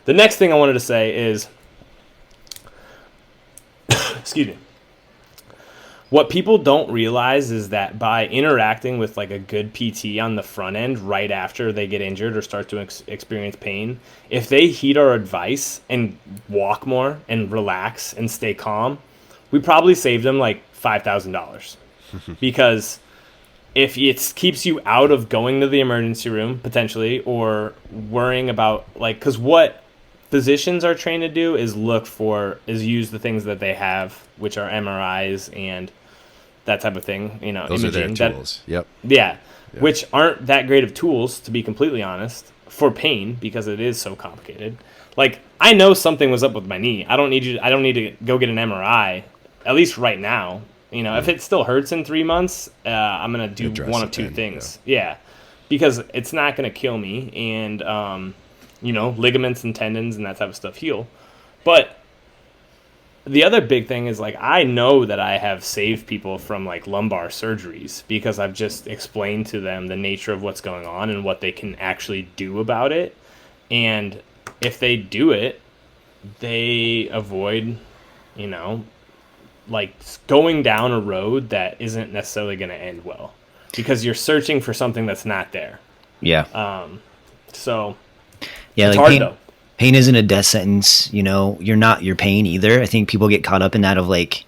The next thing I wanted to say is, excuse me, what people don't realize is that by interacting with a good PT on the front end right after they get injured or start to experience pain, if they heed our advice and walk more and relax and stay calm, we probably saved them $5,000 because if it keeps you out of going to the emergency room potentially or worrying about because what physicians are trained to do is use the things that they have, which are MRIs and that type of thing, Those imaging. Are their tools. Yep. Yeah, which aren't that great of tools, to be completely honest, for pain because it is so complicated. I know something was up with my knee. I don't need to go get an MRI, at least right now. If it still hurts in 3 months, I'm gonna do one of two things. Yeah, because it's not gonna kill me, and ligaments and tendons and that type of stuff heal. But the other big thing is I know that I have saved people from lumbar surgeries because I've just explained to them the nature of what's going on and what they can actually do about it. And if they do it, they avoid, like going down a road that isn't necessarily going to end well because you're searching for something that's not there. Yeah. So Yeah, it's like hard though. pain isn't a death sentence. You're not your pain either. I think people get caught up in that of like,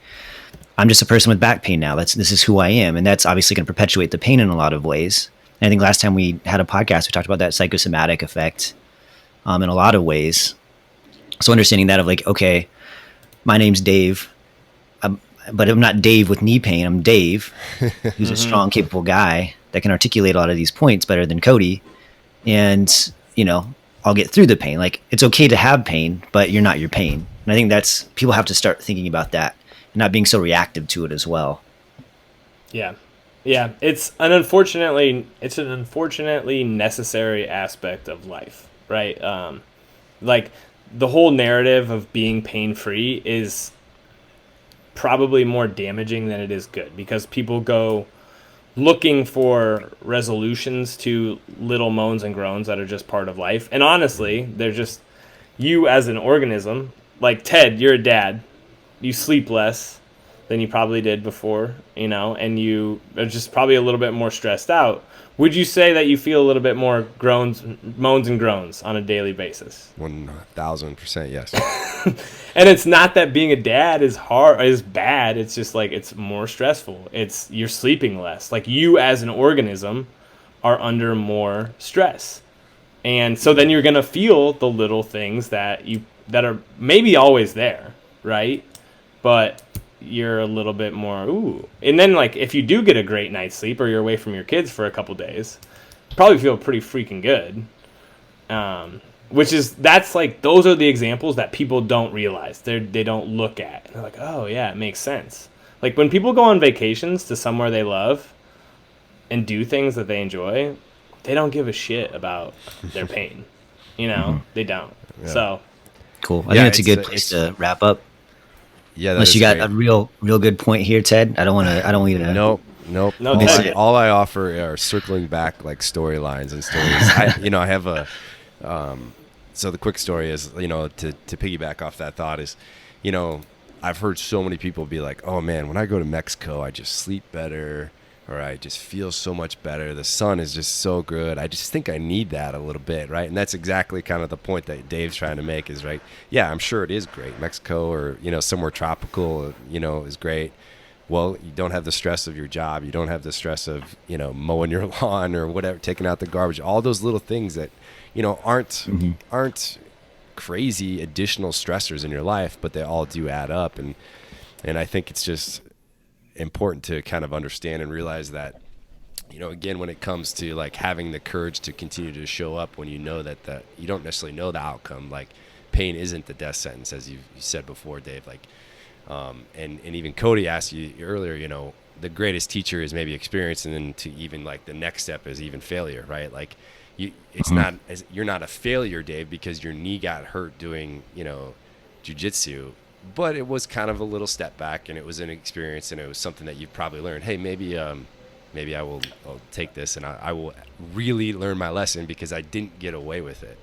I'm just a person with back pain now. This is who I am, and that's obviously going to perpetuate the pain in a lot of ways. And I think last time we had a podcast, we talked about that psychosomatic effect in a lot of ways. So understanding that of like, okay, my name's Dave, but I'm not Dave with knee pain. I'm Dave, who's a strong, capable guy that can articulate a lot of these points better than Cody. And, I'll get through the pain. Like, it's okay to have pain, but you're not your pain. And I think people have to start thinking about that and not being so reactive to it as well. Yeah. Yeah. It's an unfortunately necessary aspect of life, right? Like the whole narrative of being pain-free is probably more damaging than it is good because people go looking for resolutions to little moans and groans that are just part of life. And honestly, they're just you as an organism. Like Ted, you're a dad. You sleep less than you probably did before, and you are just probably a little bit more stressed out. Would you say that you feel a little bit more moans and groans on a daily basis? 1,000%, yes. And it's not that being a dad is bad. It's just like it's more stressful. You're sleeping less. Like you as an organism are under more stress. And so then you're going to feel the little things that are maybe always there, right? But you're a little bit more, ooh. And then, like, if you do get a great night's sleep or you're away from your kids for a couple days, you probably feel pretty freaking good. That's like, those are the examples that people don't realize. They don't look at. They're like, oh, yeah, it makes sense. Like, when people go on vacations to somewhere they love and do things that they enjoy, they don't give a shit about their pain. They don't. Yeah. So. Cool. I think that's a good place to wrap up. Yeah, unless you got a real good point here, Ted. I don't want you to. Nope. No, all I offer are circling back like storylines and stories. I have a. So the quick story is, to piggyback off that thought is, I've heard so many people be like, oh man, when I go to Mexico, I just sleep better, or I just feel so much better. The sun is just so good. I just think I need that a little bit, right? And that's exactly kind of the point that Dave's trying to make is, right, yeah, I'm sure it is great. Mexico or, somewhere tropical, is great. Well, you don't have the stress of your job. You don't have the stress of, mowing your lawn or whatever, taking out the garbage, all those little things that, aren't crazy additional stressors in your life, but they all do add up. And I think it's just important to kind of understand and realize that, again, when it comes to like having the courage to continue to show up when you know that you don't necessarily know the outcome, like pain isn't the death sentence, as you said before, Dave, like, and even Cody asked you earlier, the greatest teacher is maybe experience, and then to even like the next step is even failure, right? Like you're not a failure, Dave, because your knee got hurt doing, jiu-jitsu. But it was kind of a little step back, and it was an experience, and it was something that you've probably learned. Hey, maybe I'll take this, and I will really learn my lesson because I didn't get away with it.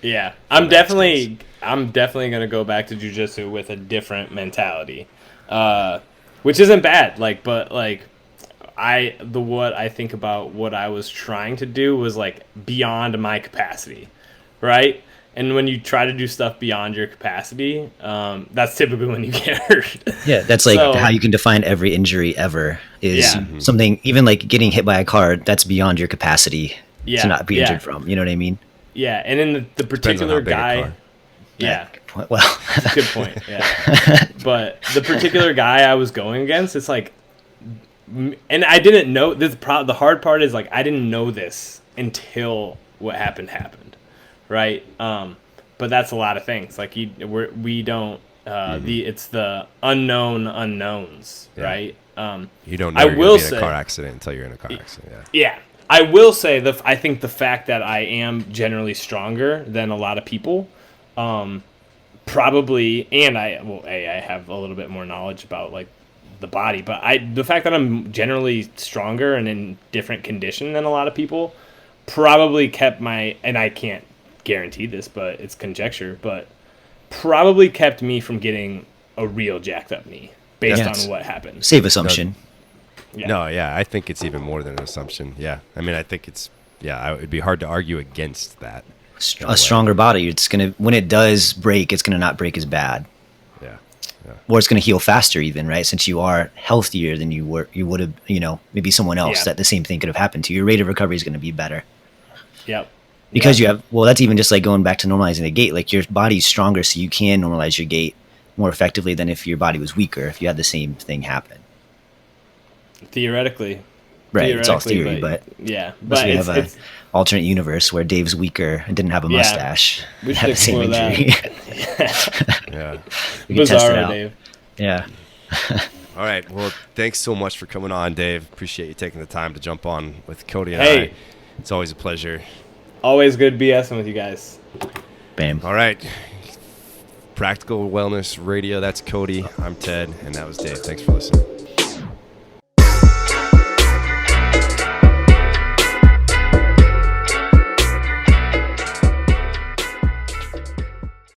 Yeah, I'm definitely gonna go back to jiu-jitsu with a different mentality, which isn't bad. What I think about what I was trying to do was like beyond my capacity, right? And when you try to do stuff beyond your capacity, that's typically when you get hurt. Yeah, that's like how you can define every injury ever is something, even like getting hit by a car, that's beyond your capacity to not be injured from. You know what I mean? Yeah, and in the particular guy... Yeah. Well, that's a good point, yeah. But the particular guy I was going against, it's like... And I didn't know... The hard part is like I didn't know this until what happened. Right, but that's a lot of things. Like we don't. It's the unknown unknowns, right? You don't know you're going to be in a car accident until you're in a car accident. Yeah. I will say I think the fact that I am generally stronger than a lot of people, probably, and I have a little bit more knowledge about like the body, but the fact that I'm generally stronger and in different condition than a lot of people probably kept and I can't guarantee this, but it's conjecture, but probably kept me from getting a real jacked up knee based Yeah, on it's- what happened. Safe assumption. Yeah. No, yeah, I think it's even more than an assumption. Yeah, I mean, I think it's it'd be hard to argue against that. A stronger body, it's gonna when it does break, it's gonna not break as bad, Yeah, or it's gonna heal faster, even, right? Since you are healthier than you would have, maybe someone else Yeah. that the same thing could have happened to. Your rate of recovery is gonna be better Yep. because Yeah. you have. Well, that's even just like going back to normalizing the gait. Like your body's stronger, so you can normalize your gait more effectively than if your body was weaker. If you had the same thing happen, Theoretically. right? It's all Theoretically, theory, but yeah. unless But we it's, have an it's alternate universe where Dave's weaker and didn't have a Yeah. mustache, We and should had the same explore that. injury. yeah. We can test it Bizarro, out. Dave. Yeah. All right. Well, thanks so much for coming on, Dave. Appreciate you taking the time to jump on with Cody and Hey. I. It's always a pleasure. Always good BSing with you guys. Bam. All right. Practical Wellness Radio. That's Cody. I'm Ted, and that was Dave. Thanks for listening.